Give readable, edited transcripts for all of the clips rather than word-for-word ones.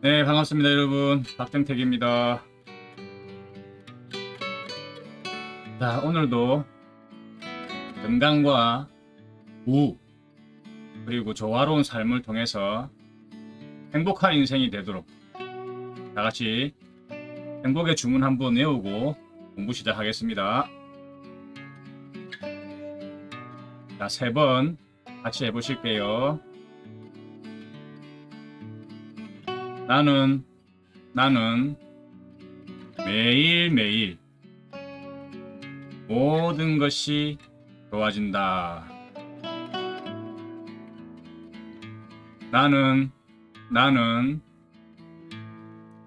네, 반갑습니다, 여러분. 박정택입니다. 자, 오늘도 건강과 부, 그리고 조화로운 삶을 통해서 행복한 인생이 되도록 다 같이 행복의 주문 한번 외우고 공부 시작하겠습니다. 자, 3번 같이 해보실게요. 나는 매일매일 모든 것이 좋아진다. 나는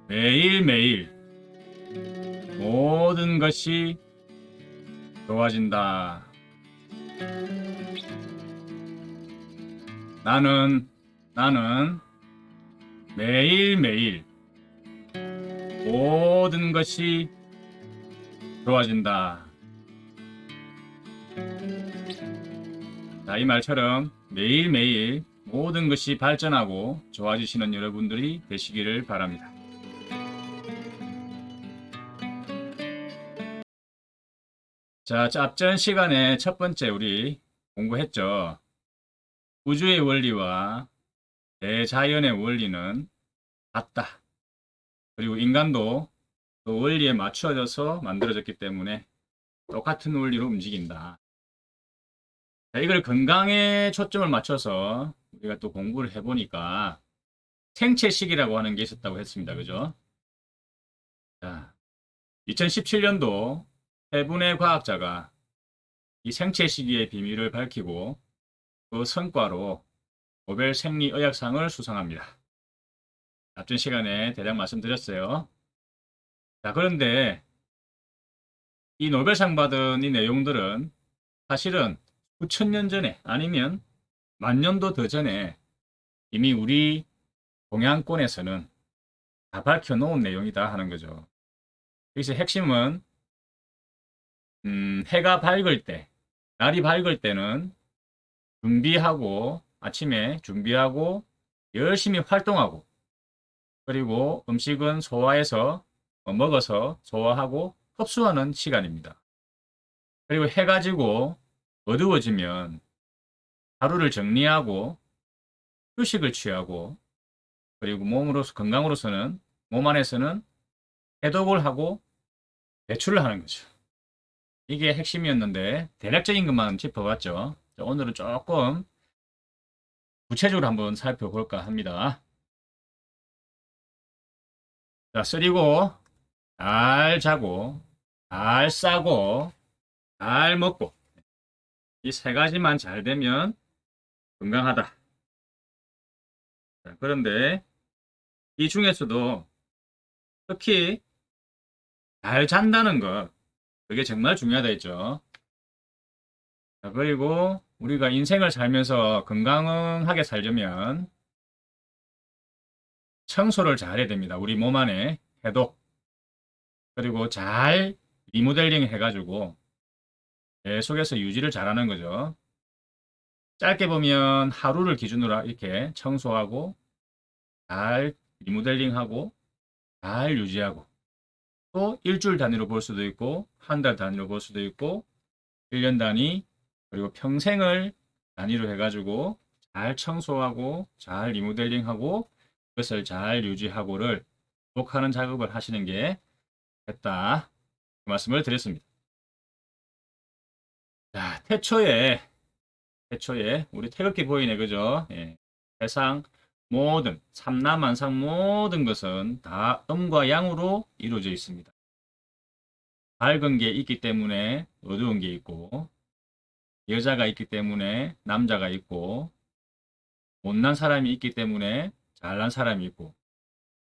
매일매일 모든 것이 좋아진다. 나는 매일매일 모든 것이 좋아진다. 자, 이 말처럼 매일매일 모든 것이 발전하고 좋아지시는 여러분들이 되시기를 바랍니다. 자, 앞전 시간에 첫 번째 우리 공부했죠. 우주의 원리와 대자연의 원리는 같다. 그리고 인간도 그 원리에 맞춰져서 만들어졌기 때문에 똑같은 원리로 움직인다. 자, 이걸 건강에 초점을 맞춰서 우리가 또 공부를 해보니까 생체식이라고 하는 게 있었다고 했습니다. 그죠? 자, 2017년도 세 분의 과학자가 이 생체시기의 비밀을 밝히고 그 성과로 노벨 생리의학상을 수상합니다. 앞전 시간에 대략 말씀드렸어요. 자, 그런데 이 노벨상 받은 이 내용들은 사실은 수천 년 전에 아니면 만 년도 더 전에 이미 우리 동양권에서는 다 밝혀놓은 내용이다 하는 거죠. 여기서 핵심은 해가 밝을 때, 날이 밝을 때는 준비하고 아침에 준비하고 열심히 활동하고 그리고 음식은 소화해서 먹어서 소화하고 흡수하는 시간입니다. 그리고 해가 지고 어두워지면 하루를 정리하고 휴식을 취하고 그리고 몸으로서 건강으로서는 몸 안에서는 해독을 하고 배출을 하는 거죠. 이게 핵심이었는데 대략적인 것만 짚어봤죠. 자, 오늘은 조금 구체적으로 한번 살펴볼까 합니다. 자, 쓰리고 잘 자고 잘 싸고 잘 먹고 이 세 가지만 잘 되면 건강하다. 자, 그런데 이 중에서도 특히 잘 잔다는 것 그게 정말 중요하다 했죠. 자, 그리고 우리가 인생을 살면서 건강하게 살려면 청소를 잘 해야 됩니다. 우리 몸 안에 해독 그리고 잘 리모델링 해가지고 계속해서 유지를 잘하는 거죠. 짧게 보면 하루를 기준으로 이렇게 청소하고 잘 리모델링하고 잘 유지하고 또 일주일 단위로 볼 수도 있고 한 달 단위로 볼 수도 있고 1년 단위 그리고 평생을 단위로 해가지고 잘 청소하고 잘 리모델링하고 그것을 잘 유지하고를 반복하는 작업을 하시는 게 됐다. 그 말씀을 드렸습니다. 자, 태초에 우리 태극기 보이네, 그죠? 예. 세상 모든 삼라만상 모든 것은 다 음과 양으로 이루어져 있습니다. 밝은 게 있기 때문에 어두운 게 있고 여자가 있기 때문에 남자가 있고 못난 사람이 있기 때문에 잘난 사람이 있고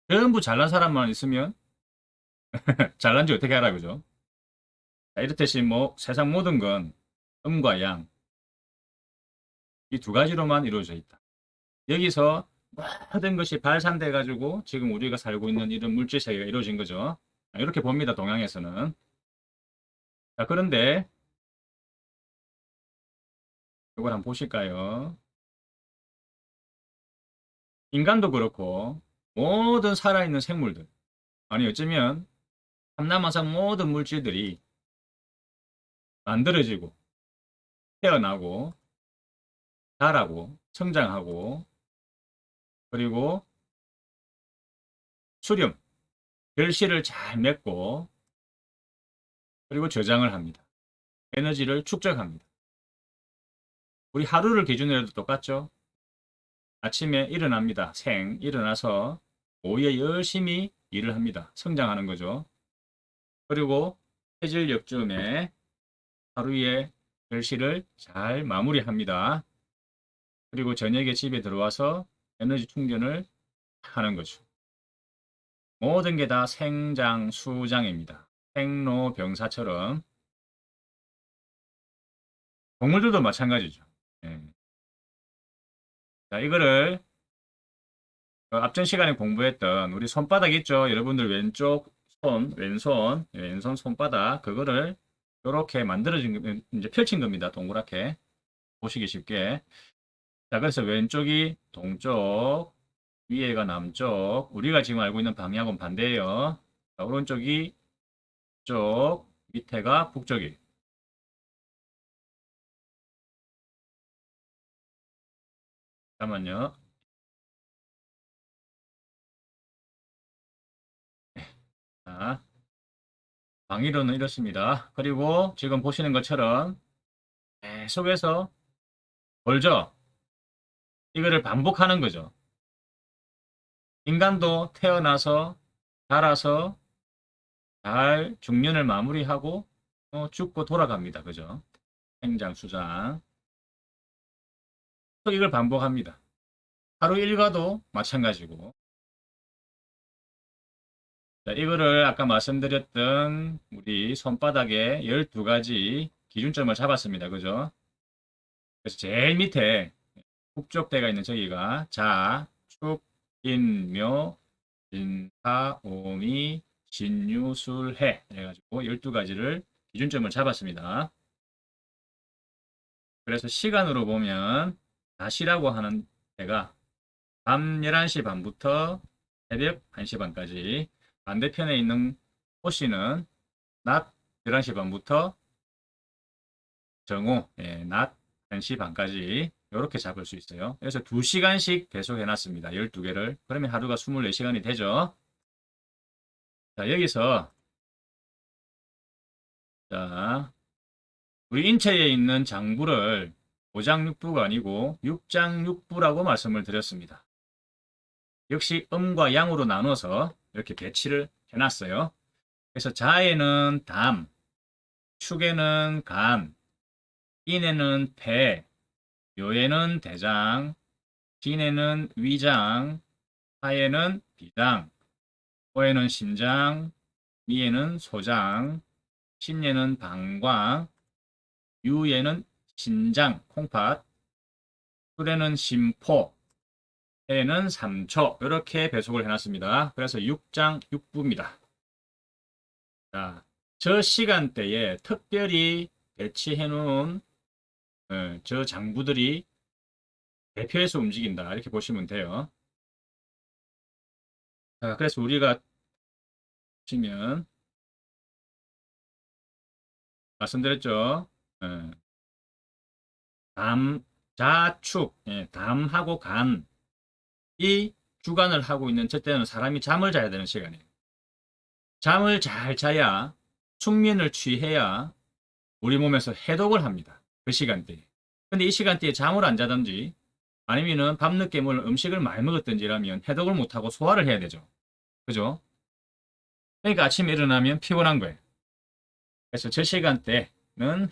전부 잘난 사람만 있으면 잘난지 어떻게 알아, 그죠? 자, 이렇듯이 뭐 세상 모든 건 음과 양 이 두 가지로만 이루어져 있다. 여기서 모든 것이 발산돼 가지고 지금 우리가 살고 있는 이런 물질 세계가 이루어진 거죠. 이렇게 봅니다. 동양에서는. 자, 그런데 이걸 한번 보실까요? 인간도 그렇고 모든 살아있는 생물들, 아니 어쩌면 삼라만상 모든 물질들이 만들어지고 태어나고 자라고 성장하고 그리고 수렴, 결실을 잘 맺고 그리고 저장을 합니다. 에너지를 축적합니다. 우리 하루를 기준으로 해도 똑같죠? 아침에 일어납니다. 일어나서 오후에 열심히 일을 합니다. 성장하는 거죠. 그리고 해질 역쯤에 하루의 결실을 잘 마무리합니다. 그리고 저녁에 집에 들어와서 에너지 충전을 하는 거죠. 모든 게 다 생장수장입니다. 생로병사처럼 동물들도 마찬가지죠. 예. 자, 이거를 앞전 시간에 공부했던 우리 손바닥 있죠? 여러분들 왼쪽 손, 왼손, 왼손 손바닥 그거를 이렇게 만들어진 이제 펼친 겁니다. 동그랗게 보시기 쉽게. 자, 그래서 왼쪽이 동쪽, 위에가 남쪽. 우리가 지금 알고 있는 방향은 반대예요. 자, 오른쪽이 쪽, 밑에가 북쪽이. 잠깐만요. 자, 방위로는 이렇습니다. 그리고 지금 보시는 것처럼 계속해서 벌죠. 이거를 반복하는 거죠. 인간도 태어나서 자라서 잘 중년을 마무리하고 죽고 돌아갑니다. 그죠? 생장, 수장. 또 이걸 반복합니다. 하루 일과도 마찬가지고. 자, 이거를 아까 말씀드렸던 우리 손바닥에 12가지 기준점을 잡았습니다. 그죠? 그래서 제일 밑에 북쪽대가 있는 저기가 자, 축, 인, 묘, 진사, 오미, 진유, 술, 해 해가지고 12가지를 기준점을 잡았습니다. 그래서 시간으로 보면 낮이라고 하는 때가 밤 11시 반부터 새벽 1시 반까지 반대편에 있는 호씨는 낮 11시 반부터 정오, 낮 1시 반까지 이렇게 잡을 수 있어요. 그래서 2시간씩 배속해 놨습니다. 12개를. 그러면 하루가 24시간이 되죠. 자, 여기서 자, 우리 인체에 있는 장부를 오장육부가 아니고 육장육부라고 말씀을 드렸습니다. 역시 음과 양으로 나눠서 이렇게 배치를 해놨어요. 그래서 자에는 담, 축에는 간, 인에는 폐, 묘에는 대장, 진에는 위장, 하에는 비장, 호에는 심장, 미에는 소장, 신에는 방광, 유에는 신장, 콩팥, 술에는 심포, 해에는 3초 이렇게 배속을 해놨습니다. 그래서 육장육부입니다. 자, 저 시간대에 특별히 배치해 놓은 저 장부들이 대표해서 움직인다 이렇게 보시면 돼요. 자, 그래서 우리가 보시면 말씀드렸죠. 예, 담, 자축, 담하고 간, 이 주관을 하고 있는 저때는 사람이 잠을 자야 되는 시간이에요. 잠을 잘 자야 숙면을 취해야 우리 몸에서 해독을 합니다. 그 시간대에. 근데 이 시간대에 잠을 안 자든지 아니면은 밤늦게 뭘 음식을 많이 먹었든지라면 해독을 못하고 소화를 해야 되죠. 그죠? 그러니까 아침에 일어나면 피곤한 거예요. 그래서 저 시간대는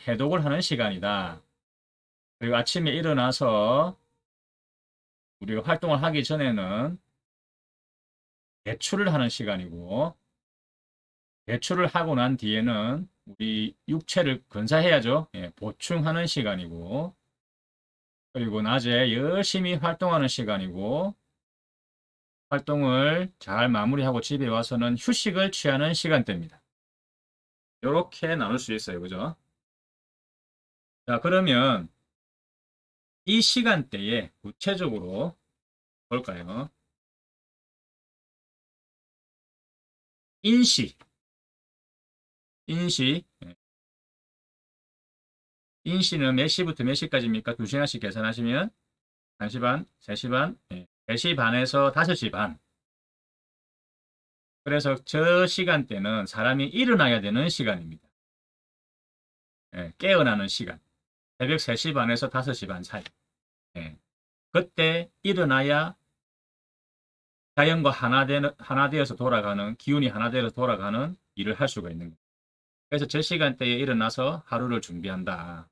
해독을 하는 시간이다. 그리고 아침에 일어나서 우리가 활동을 하기 전에는 배출을 하는 시간이고 배출을 하고 난 뒤에는 우리 육체를 건사해야죠. 보충하는 시간이고 그리고 낮에 열심히 활동하는 시간이고 활동을 잘 마무리하고 집에 와서는 휴식을 취하는 시간대입니다. 이렇게 나눌 수 있어요. 그죠? 자, 그러면 이 시간대에 구체적으로 볼까요? 인시, 예. 인시는 몇 시부터 몇 시까지입니까? 2시간씩 계산하시면 1시 반, 3시 반, 4시 반에서 5시 반. 그래서 저 시간대는 사람이 일어나야 되는 시간입니다. 깨어나는 시간. 새벽 3시 반에서 5시 반 사이. 그때 일어나야 자연과 하나 되어서 돌아가는, 기운이 하나 되어서 돌아가는 일을 할 수가 있는 거예요. 그래서 저 시간대에 일어나서 하루를 준비한다.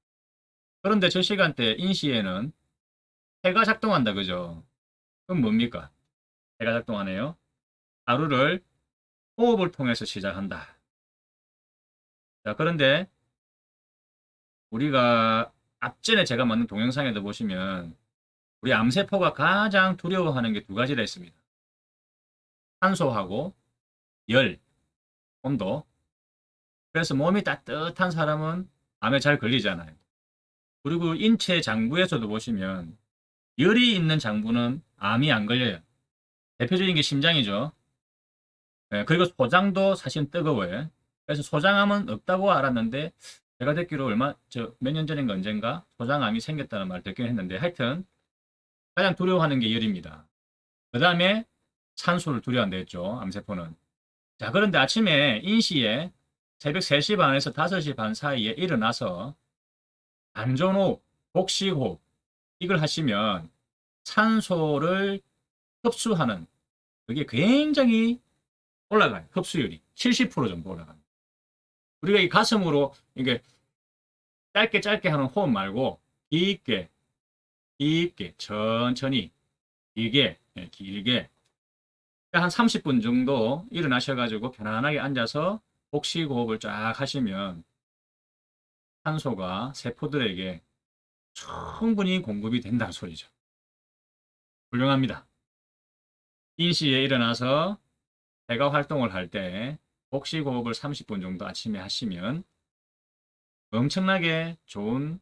그런데 저 시간대 인시에는 해가 작동한다, 그죠? 그럼 뭡니까? 해가 작동하네요. 하루를 호흡을 통해서 시작한다. 자, 그런데 우리가 앞전에 제가 만든 동영상에도 보시면 우리 암세포가 가장 두려워하는 게 두 가지라 했습니다. 산소하고 열, 온도. 그래서 몸이 따뜻한 사람은 암에 잘 걸리잖아요. 그리고 인체 장부에서도 보시면 열이 있는 장부는 암이 안 걸려요. 대표적인 게 심장이죠. 그리고 소장도 사실 뜨거워요. 그래서 소장암은 없다고 알았는데 제가 듣기로 몇 년 전인가 언젠가 소장암이 생겼다는 말을 듣긴 했는데 하여튼 가장 두려워하는 게 열입니다. 그 다음에 산소를 두려워한다 했죠. 암세포는. 자, 그런데 아침에 인시에 새벽 3시 반에서 5시 반 사이에 일어나서 안전호흡, 복식호흡 이걸 하시면 산소를 흡수하는 그게 굉장히 올라가요. 흡수율이 70% 정도 올라가요. 우리가 이 가슴으로 이게 짧게 짧게 하는 호흡 말고 깊게 깊게 천천히 길게 한 30분 정도 일어나셔가지고 편안하게 앉아서 복식호흡을 쫙 하시면 산소가 세포들에게 충분히 공급이 된다는 소리죠. 훌륭합니다. 인시에 일어나서 배가 활동을 할 때 복식호흡을 30분 정도 아침에 하시면 엄청나게 좋은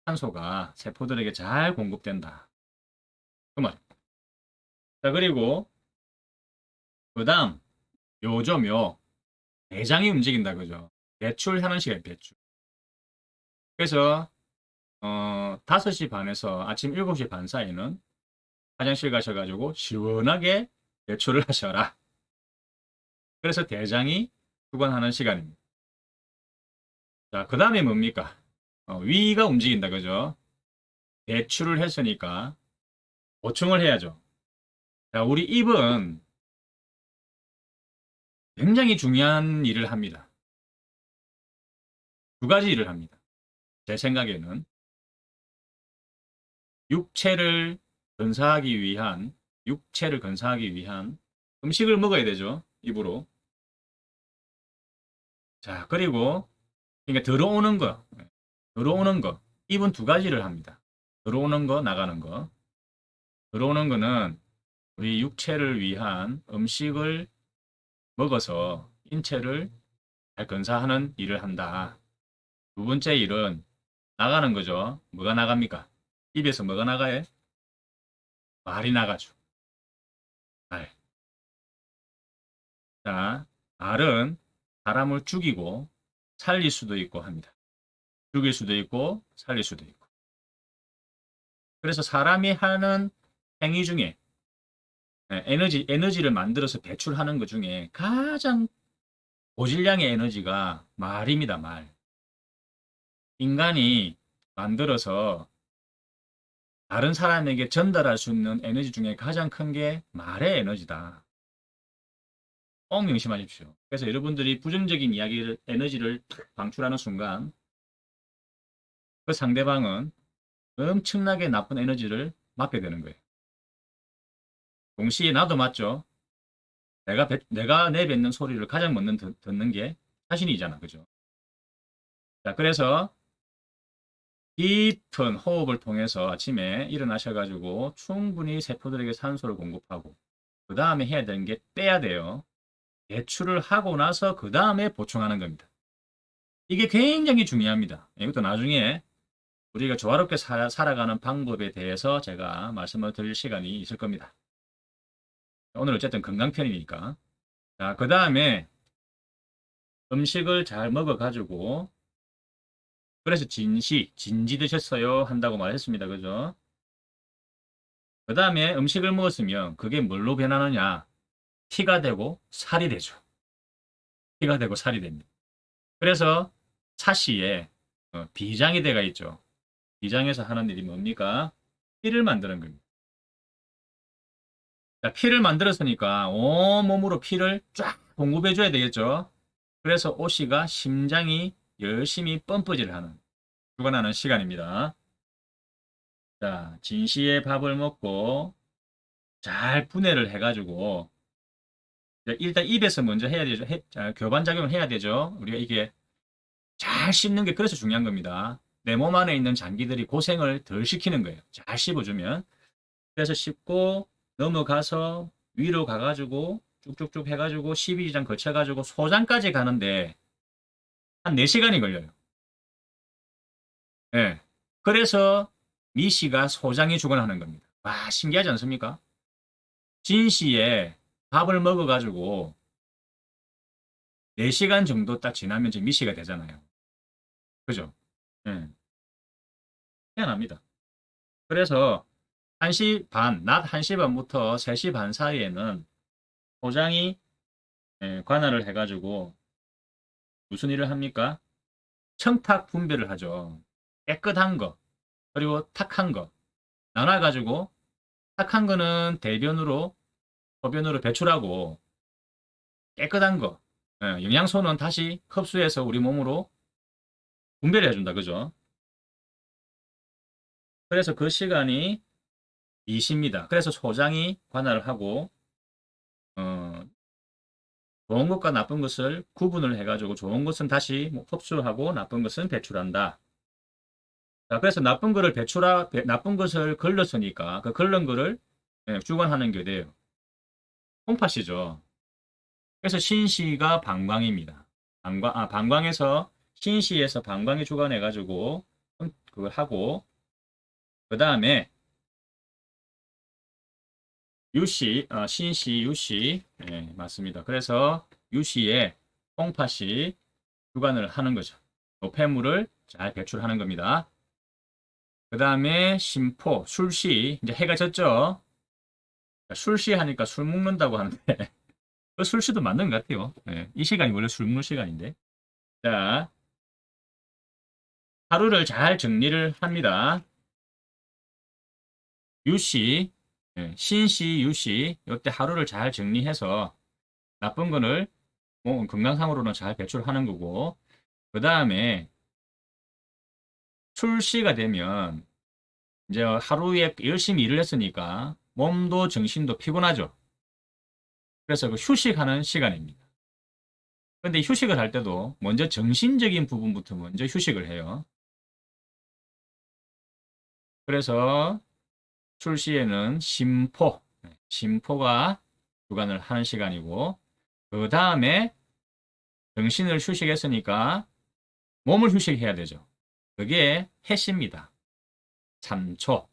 산소가 세포들에게 잘 공급된다. 그 말. 자, 그리고 그 다음 요 내장이 움직인다 그죠? 배출하는 시간 배출. 그래서 5시 반에서 아침 7시 반 사이는 화장실 가셔가지고 시원하게 배출을 하셔라. 그래서 대장이 수건하는 시간입니다. 자, 그 다음에 뭡니까? 위가 움직인다 그죠? 배출을 했으니까 보충을 해야죠. 자, 우리 입은 굉장히 중요한 일을 합니다. 두 가지 일을 합니다. 제 생각에는 육체를 육체를 건사하기 위한 음식을 먹어야 되죠. 입으로. 자, 그리고 그러니까 들어오는 거. 입은 두 가지를 합니다. 들어오는 거, 나가는 거. 들어오는 거는 우리 육체를 위한 음식을 먹어서 인체를 잘 건사하는 일을 한다. 두 번째 일은 나가는 거죠. 뭐가 나갑니까? 입에서 뭐가 나가요? 말이 나가죠. 말. 자, 말은 사람을 죽이고 살릴 수도 있고 합니다. 죽일 수도 있고 살릴 수도 있고. 그래서 사람이 하는 행위 중에 에너지를 만들어서 배출하는 것 중에 가장 고질량의 에너지가 말입니다, 말. 인간이 만들어서 다른 사람에게 전달할 수 있는 에너지 중에 가장 큰 게 말의 에너지다. 꼭 명심하십시오. 그래서 여러분들이 부정적인 에너지를 방출하는 순간 그 상대방은 엄청나게 나쁜 에너지를 맞게 되는 거예요. 동시에 나도 맞죠. 내가 내뱉는 소리를 가장 먼저 듣는 게 자신이잖아. 그죠? 자, 그래서 깊은 호흡을 통해서 아침에 일어나셔가지고 충분히 세포들에게 산소를 공급하고 그 다음에 해야 되는 게 빼야 돼요. 배출을 하고 나서 그 다음에 보충하는 겁니다. 이게 굉장히 중요합니다. 이것도 나중에 우리가 조화롭게 살아가는 방법에 대해서 제가 말씀을 드릴 시간이 있을 겁니다. 오늘 어쨌든 건강편이니까 자, 그 다음에 음식을 잘 먹어가지고, 그래서 진지 드셨어요? 한다고 말했습니다. 그죠? 그 다음에 음식을 먹었으면 그게 뭘로 변하느냐? 피가 되고 살이 되죠. 피가 되고 살이 됩니다. 그래서 사시에 비장이 돼가 있죠. 비장에서 하는 일이 뭡니까? 피를 만드는 겁니다. 자, 피를 만들었으니까 온몸으로 피를 쫙 공급해 줘야 되겠죠. 그래서 오씨가 심장이 열심히 펌프질을 하는, 주관하는 시간입니다. 자, 진시에 밥을 먹고 잘 분해를 해가지고 일단 입에서 먼저 해야 되죠. 자, 교반작용을 해야 되죠. 우리가 이게 잘 씹는 게 그래서 중요한 겁니다. 내 몸 안에 있는 장기들이 고생을 덜 시키는 거예요. 잘 씹어주면. 그래서 씹고 넘어가서 위로 가가지고 쭉쭉쭉 해가지고 12지장 거쳐가지고 소장까지 가는데 한 4시간이 걸려요. 예. 그래서 미씨가 소장이 죽어나는 겁니다. 와, 신기하지 않습니까? 진씨에 밥을 먹어가지고 4시간 정도 딱 지나면 이제 미씨가 되잖아요. 그죠? 예. 희한합니다. 그래서 1시 반, 낮 1시 반부터 3시 반 사이에는 소장이 관할을 해가지고 무슨 일을 합니까? 청탁 분배를 하죠. 깨끗한 거, 그리고 탁한 거 나눠가지고 탁한 거는 대변으로, 소변으로 배출하고 깨끗한 거, 영양소는 다시 흡수해서 우리 몸으로 분배를 해준다. 그죠? 그래서 그 시간이 2시입니다. 그래서 소장이 관할을 하고 어, 좋은 것과 나쁜 것을 구분을 해가지고 좋은 것은 다시 뭐 흡수하고 나쁜 것은 배출한다. 자, 그래서 나쁜 것을 걸렀으니까 그 걸른 거를 주관하는 게 돼요. 콩팥이죠. 그래서 신시가 방광입니다. 방광에서 신시에서 방광이 주관해가지고 그걸 하고 그 다음에 유시, 신시, 유시, 맞습니다. 그래서 유시에 콩팥이 주관을 하는 거죠. 노폐물을 잘 배출하는 겁니다. 그 다음에 심포, 술시, 이제 해가 졌죠. 술시 하니까 술 먹는다고 하는데 그 술시도 맞는 것 같아요. 이 시간이 원래 술 먹는 시간인데. 자, 하루를 잘 정리를 합니다. 유시, 신시, 유시, 이때 하루를 잘 정리해서 나쁜 거를 건강상으로는 잘 배출하는 거고, 그 다음에 출시가 되면 이제 하루에 열심히 일을 했으니까 몸도 정신도 피곤하죠. 그래서 그 휴식하는 시간입니다. 근데 휴식을 할 때도 먼저 정신적인 부분부터 먼저 휴식을 해요. 그래서 출시에는 심포가 주관을 하는 시간이고, 그 다음에 정신을 휴식했으니까 몸을 휴식해야 되죠. 그게 해시입니다. 3초.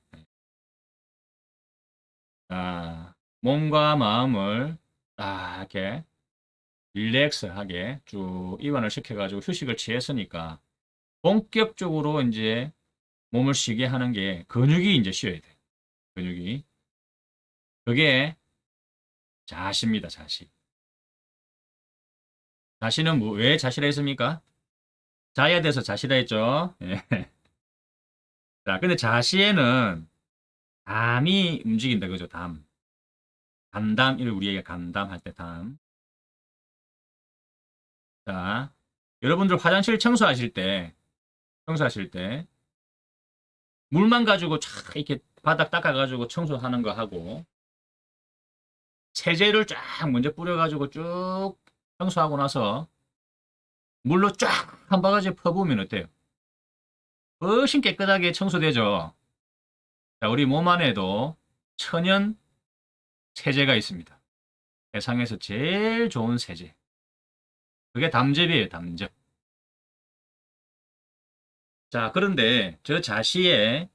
자, 몸과 마음을 딱 이렇게 릴렉스하게 쭉 이완을 시켜가지고 휴식을 취했으니까 본격적으로 이제 몸을 쉬게 하는 게 근육이 이제 쉬어야 돼. 근육이. 그게 자시입니다. 자시. 자시는 왜 자시라 했습니까? 자야 돼서 자시라 했죠. 예. 자, 근데 자시에는 담이 움직인다. 그죠? 담. 간담, 을 우리에게 간담할 때 담. 자, 여러분들 화장실 청소하실 때, 물만 가지고 촥 이렇게 바닥 닦아가지고 청소하는 거 하고, 세제를 쫙 먼저 뿌려가지고 쭉 청소하고 나서 물로 쫙 한 바가지 퍼부으면 어때요? 훨씬 깨끗하게 청소되죠? 자, 우리 몸 안에도 천연 세제가 있습니다. 세상에서 제일 좋은 세제. 그게 담즙이에요, 담즙. 자, 그런데 저 자시에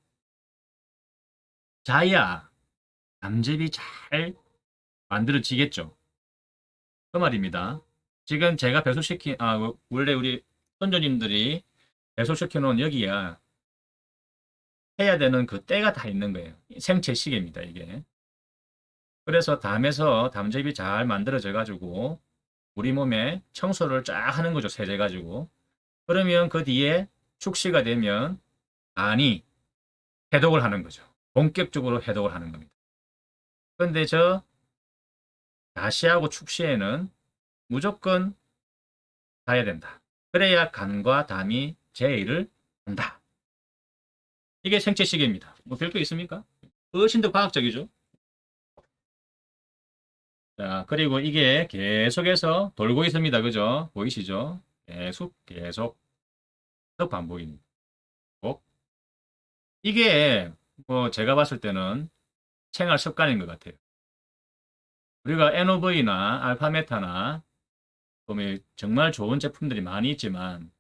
자야 담즙이 잘 만들어지겠죠. 그 말입니다. 지금 제가 원래 우리 선조님들이 배속시켜 놓은 여기야 해야 되는 그 때가 다 있는 거예요. 생체 시계입니다, 이게. 그래서 담에서 담즙이 잘 만들어져 가지고 우리 몸에 청소를 쫙 하는 거죠, 세제 가지고. 그러면 그 뒤에 축시가 되면 안이 해독을 하는 거죠. 본격적으로 해독을 하는 겁니다. 근데 저 다시하고 축시에는 무조건 가야 된다. 그래야 간과 담이 제일을 한다. 이게 생체 시계입니다. 뭐 별거 있습니까? 훨씬 더 과학적이죠. 자, 그리고 이게 계속해서 돌고 있습니다. 그죠? 보이시죠? 계속 반복입니다. 꼭. 이게 뭐 제가 봤을 때는 생활 습관인 것 같아요. 우리가 NOV나 알파메타나 보면 정말 좋은 제품들이 많이 있지만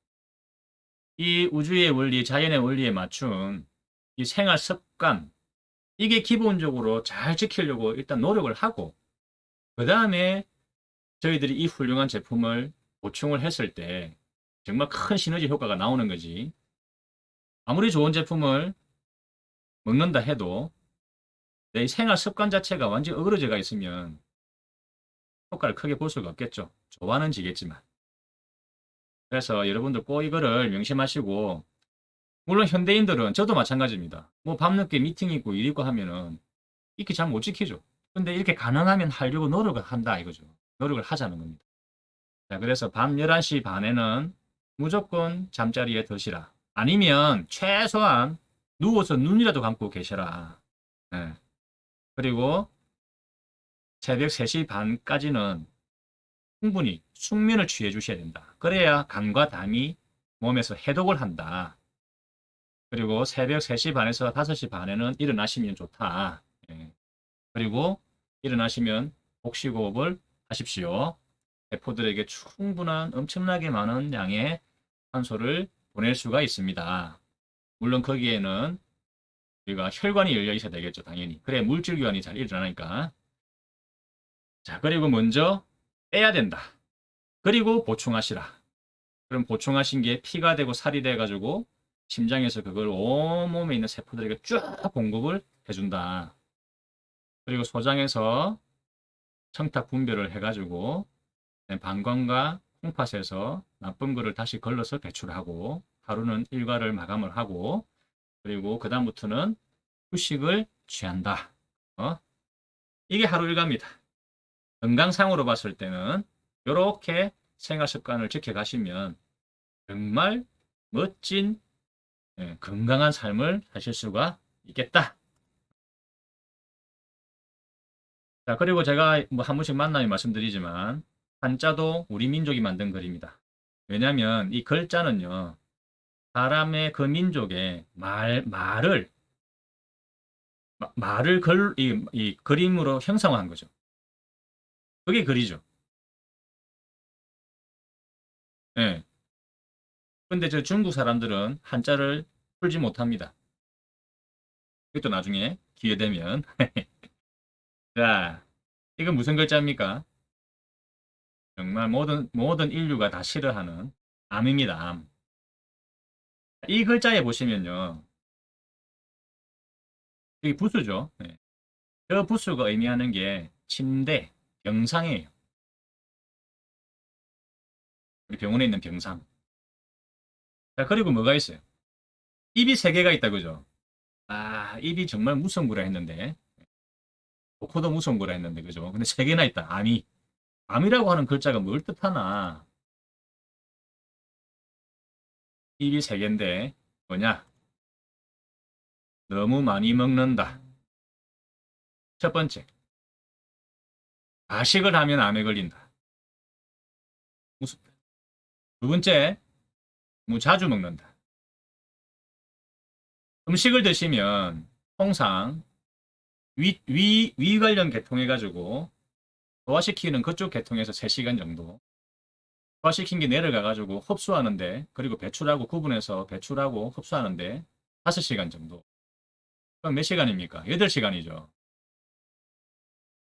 이 우주의 원리, 자연의 원리에 맞춘 이 생활 습관 이게 기본적으로 잘 지키려고 일단 노력을 하고 그 다음에 저희들이 이 훌륭한 제품을 보충을 했을 때 정말 큰 시너지 효과가 나오는 거지. 아무리 좋은 제품을 먹는다 해도 내 생활 습관 자체가 완전히 어그러져가 있으면 효과를 크게 볼 수가 없겠죠. 좋아는 지겠지만. 그래서 여러분들 꼭 이거를 명심하시고 물론 현대인들은 저도 마찬가지입니다. 뭐 밤늦게 미팅 있고 일 있고 하면은 이렇게 잘 못 지키죠. 근데 이렇게 가능하면 하려고 노력을 한다 이거죠. 노력을 하자는 겁니다. 자, 그래서 밤 11시 반에는 무조건 잠자리에 드시라. 아니면 최소한 누워서 눈이라도 감고 계셔라. 예. 그리고 새벽 3시 반까지는 충분히 숙면을 취해 주셔야 된다. 그래야 간과 담이 몸에서 해독을 한다. 그리고 새벽 3시 반에서 5시 반에는 일어나시면 좋다. 예. 그리고 일어나시면 복식호흡을 하십시오. 세포들에게 충분한 엄청나게 많은 양의 산소를 보낼 수가 있습니다. 물론 거기에는 우리가 혈관이 열려 있어야 되겠죠, 당연히. 그래 물질 교환이 잘 일어나니까. 자, 그리고 먼저 빼야 된다. 그리고 보충하시라. 그럼 보충하신 게 피가 되고 살이 돼 가지고 심장에서 그걸 온몸에 있는 세포들에게 쫙 공급을 해준다. 그리고 소장에서 청탁 분별을 해가지고 방광과 콩팥에서 나쁜 거를 다시 걸러서 배출하고 하루는 일과를 마감을 하고 그리고 그 다음부터는 휴식을 취한다. 이게 하루 일과입니다. 건강상으로 봤을 때는 이렇게 생활 습관을 지켜가시면 정말 멋진 건강한 삶을 사실 수가 있겠다. 자, 그리고 제가 뭐 한 번씩 만나면 말씀드리지만 한자도 우리 민족이 만든 글입니다. 왜냐하면 이 글자는요, 사람의 그 민족의 말을 이 그림으로 형상화한 거죠. 그게 글이죠. 예. 근데 저 중국 사람들은 한자를 풀지 못합니다. 이것도 나중에 기회 되면. 자, 이건 무슨 글자입니까? 정말 모든 인류가 다 싫어하는 암입니다, 암. 이 글자에 보시면요. 여기 부수죠. 네. 저 부수가 의미하는 게 침대, 병상이에요. 우리 병원에 있는 병상. 자, 그리고 뭐가 있어요? 입이 세 개가 있다, 그죠? 아, 입이 정말 무서운 거라 했는데. 코도 무서운 거라 했는데, 그죠? 근데 세 개나 있다, 암이. 암이라고 하는 글자가 뭘 뜻하나? 입이 세 개인데, 뭐냐? 너무 많이 먹는다. 첫 번째, 과식을 하면 암에 걸린다. 무섭다. 두 번째, 너무 자주 먹는다. 음식을 드시면 통상 위 관련 계통해가지고 소화시키는 그쪽 계통에서 3시간 정도 소화시킨 게 내려가가지고 흡수하는데 그리고 배출하고 구분해서 배출하고 흡수하는데 5시간 정도. 그럼 몇 시간입니까? 8시간이죠.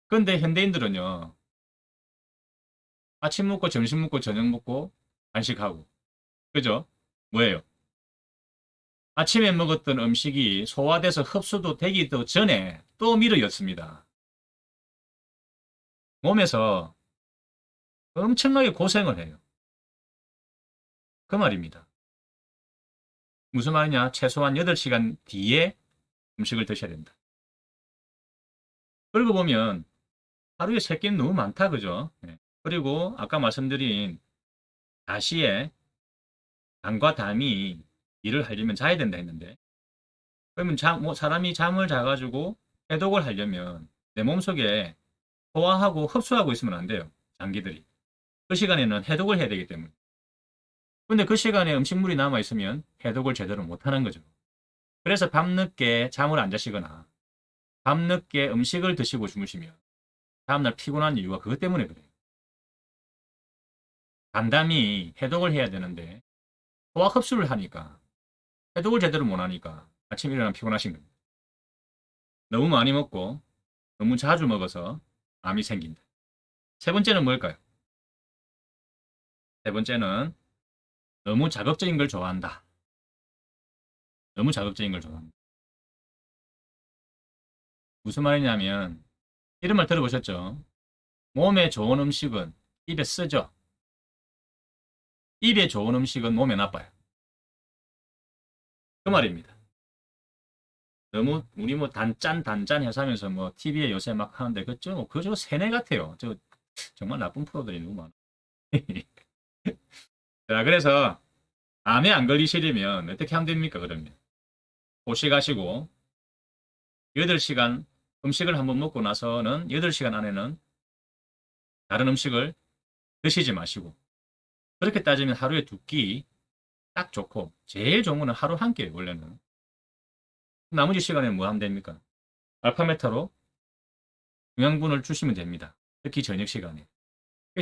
근데 현대인들은요. 아침 먹고 점심 먹고 저녁 먹고 간식하고. 그죠? 뭐예요? 아침에 먹었던 음식이 소화돼서 흡수도 되기도 전에 또 미루었습니다. 몸에서 엄청나게 고생을 해요. 그 말입니다. 무슨 말이냐? 최소한 8시간 뒤에 음식을 드셔야 된다. 그러고 보면 하루에 세 끼는 너무 많다, 그죠? 네. 그리고 아까 말씀드린 다시에 당과 담이 일을 하려면 자야 된다 했는데, 그러면 사람이 잠을 자가지고 해독을 하려면 내 몸속에 소화하고 흡수하고 있으면 안 돼요. 장기들이. 그 시간에는 해독을 해야 되기 때문에. 근데 그 시간에 음식물이 남아있으면 해독을 제대로 못하는 거죠. 그래서 밤늦게 잠을 안 자시거나 밤늦게 음식을 드시고 주무시면 다음날 피곤한 이유가 그것 때문에 그래요. 간담이 해독을 해야 되는데 소화 흡수를 하니까 해독을 제대로 못하니까 아침에 일어나면 피곤하신 겁니다. 너무 많이 먹고 너무 자주 먹어서 암이 생긴다. 세 번째는 뭘까요? 세 번째는 너무 자극적인 걸 좋아한다. 너무 자극적인 걸 좋아한다. 무슨 말이냐면 이런 말 들어보셨죠? 몸에 좋은 음식은 입에 쓰죠. 입에 좋은 음식은 몸에 나빠요. 그 말입니다. 너무 우리 뭐 단짠 해서 하면서 뭐 TV에 요새 막 하는데 그저 세뇌 같아요. 저 정말 나쁜 프로들이 너무 많아. 자, 그래서 암에 안 걸리시려면 어떻게 하면 됩니까? 그러면 호식하시고 8시간 음식을 한번 먹고 나서는 8시간 안에는 다른 음식을 드시지 마시고, 그렇게 따지면 하루에 2끼 딱 좋고, 제일 좋은 거는 하루 한 끼예요, 원래는. 나머지 시간에는 뭐 하면 됩니까? 알파메타로 영양분을 주시면 됩니다. 특히 저녁 시간에.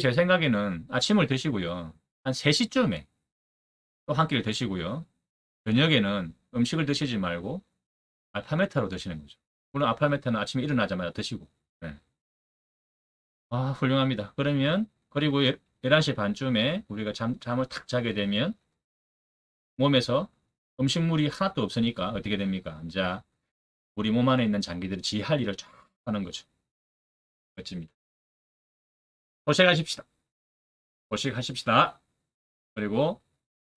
제 생각에는 아침을 드시고요. 한 3시쯤에 또 한 끼를 드시고요. 저녁에는 음식을 드시지 말고 알파메타로 드시는 거죠. 물론 알파메타는 아침에 일어나자마자 드시고. 네. 아, 훌륭합니다. 그러면 그리고 11시 반쯤에 우리가 잠을 탁 자게 되면 몸에서 음식물이 하나도 없으니까 어떻게 됩니까? 이제 우리 몸 안에 있는 장기들이 지 할 일을 쫙 하는 거죠. 멋집니다. 호식하십시다. 호식하십시다. 그리고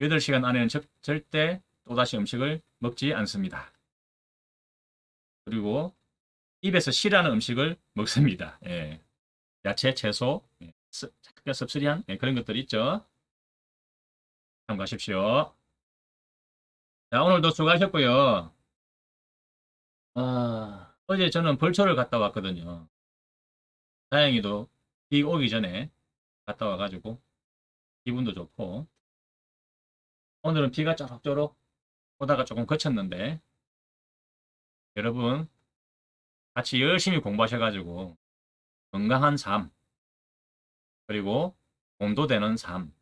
8시간 안에는 절대 또다시 음식을 먹지 않습니다. 그리고 입에서 싫어하는 음식을 먹습니다. 예. 야채, 채소, 예. 씁쓸한 예, 그런 것들 있죠. 참고하십시오. 자, 오늘도 수고하셨고요. 어제 저는 벌초를 갔다 왔거든요. 다행히도 비 오기 전에 갔다 와가지고 기분도 좋고, 오늘은 비가 쪼록쪼록 오다가 조금 그쳤는데, 여러분 같이 열심히 공부하셔가지고 건강한 삶, 그리고 돈도 되는 삶,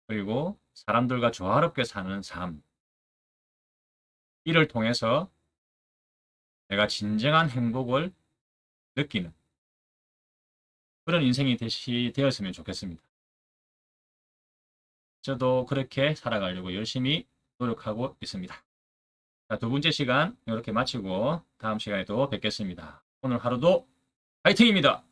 그리고 사람들과 조화롭게 사는 삶, 이를 통해서 내가 진정한 행복을 느끼는 그런 인생이 되었으면 좋겠습니다. 저도 그렇게 살아가려고 열심히 노력하고 있습니다. 자, 두 번째 시간 이렇게 마치고 다음 시간에 또 뵙겠습니다. 오늘 하루도 화이팅입니다.